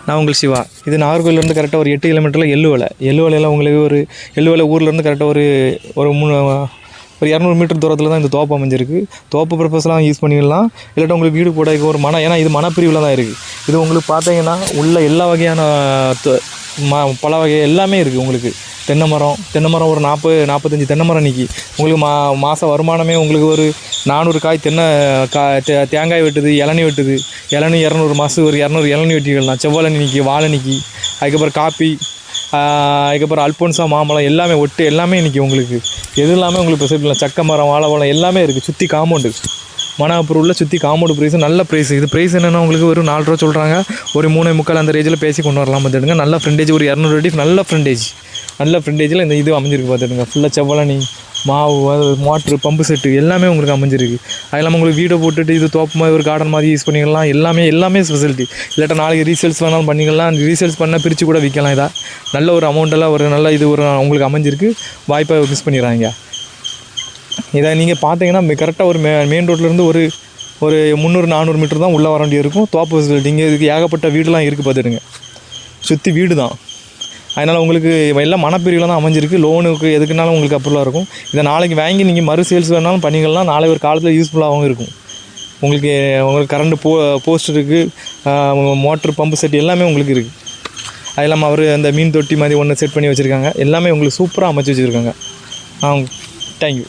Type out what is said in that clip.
நான் உங்கள் சிவா. இது நாகர்கோவிலேருந்து கரெக்டாக ஒரு 8 கிலோமீட்டரில் எள்ளுவலையில் உங்களுக்கு ஒரு எள்ளுவலை ஊர்லேருந்து கரெக்டாக ஒரு ஒரு 200 மீட்டர் தூரத்தில் தான் இந்த தோப்பு அமைஞ்சிருக்கு. தோப்பு பர்பஸ்லாம் யூஸ் பண்ணிக்கலாம். இல்லாட்டா உங்களுக்கு வீடு போட ஒரு ஏன்னா இது மனப்பிரிவில் தான் இருக்குது. இது உங்களுக்கு பார்த்தீங்கன்னா உள்ள எல்லா வகையான பல வகை எல்லாமே இருக்குது. உங்களுக்கு தென்னை மரம் ஒரு 40-45 தென்னை மரம் நிற்கி உங்களுக்கு மாத வருமானமே உங்களுக்கு ஒரு 400 காய் தேங்காய் வெட்டுது, இளநீ வெட்டுது. இளநீ 200 மாதம் ஒரு 200 இளநீ வெட்டிக்கலாம். செவ்வளனி நிற்கி, வாழை நிற்கி, அதுக்கப்புறம் காப்பி, அதுக்கப்புறம் அல்போன்சா மாம்பழம் எல்லாமே எல்லாமே இன்றைக்கி உங்களுக்கு எது எல்லாமே உங்களுக்கு ஸ்பெசிஃபிக். சக்க மரம், வாழைப்பழம் எல்லாமே இருக்குது. சுற்றி காம்பவுண்டு மனாப்பூரில் சுற்றி காம்பவுண்டு ப்ரைஸ் நல்ல ப்ரைஸ். இது ப்ரைஸ் என்னென்னா உங்களுக்கு ஒரு 4 ரூபா சொல்கிறாங்க. ஒரு 3.25 அந்த ரேஞ்சில் பேசி கொண்டு வரலாம். பார்த்துடுங்க. நல்ல ஃப்ரெண்டேஜ் ஒரு 200 அடி நல்ல ஃப்ரெண்டேஜில் இந்த இது அமைஞ்சிருக்கு. பார்த்துடுங்க. ஃபுல்லாக செவ்வளனி, மாவு, மோட்ரு, பம்பு செட்டு எல்லாமே உங்களுக்கு அமைஞ்சிருக்கு. அது இல்லாமல் உங்களுக்கு வீடை போட்டுட்டு இது தோப்பு மாதிரி ஒரு கார்டன் மாதிரி யூஸ் பண்ணிக்கலாம். எல்லாமே ஸ்பெசிலிட்டி. இல்லாட்டா நாளைக்கு ரீசேல்ஸ் வேணாலும் பண்ணிக்கலாம். ரீசேல்ஸ் பண்ணால் பிரித்து கூட விற்கலாம். இதாக நல்ல ஒரு அமௌண்ட்டெல்லாம் ஒரு நல்ல இது ஒரு உங்களுக்கு அமைஞ்சிருக்கு. வாய்ப்பை மிஸ் பண்ணிடுறாங்க. இதை நீங்கள் பார்த்தீங்கன்னா கரெக்டாக ஒரு மெயின் ரோட்லேருந்து ஒரு 300-400 மீட்டர் தான் உள்ளே வர வேண்டிய இருக்கும். தோப்பு ஃபெசிலிட்டி இங்கே இதுக்கு ஏகப்பட்ட வீடுலாம் இருக்குது. பார்த்துடுங்க. சுற்றி வீடு தான். அதனால் உங்களுக்கு எல்லாம் மனப்பிரிவில் தான் அமைஞ்சிருக்கு. லோனுக்கு எதுக்குனாலும் உங்களுக்கு அப்ரூவலாக இருக்கும். இதை நாளைக்கு வாங்கி நீங்கள் மறு சேல்ஸ் வேணாலும் பண்ணிக்கலாம். நாளை ஒரு காலத்தில் யூஸ்ஃபுல்லாகவும் இருக்கும். உங்களுக்கு கரண்ட்டு போஸ்ட் இருக்குது, மோட்ரு, பம்பு செட் எல்லாமே உங்களுக்கு இருக்குது. அது இல்லாமல் அவர் அந்த மீன் தொட்டி மாதிரி ஒன்று செட் பண்ணி வச்சுருக்காங்க. எல்லாமே உங்களுக்கு சூப்பராக அமைச்சு வச்சுருக்காங்க. தேங்க்யூ.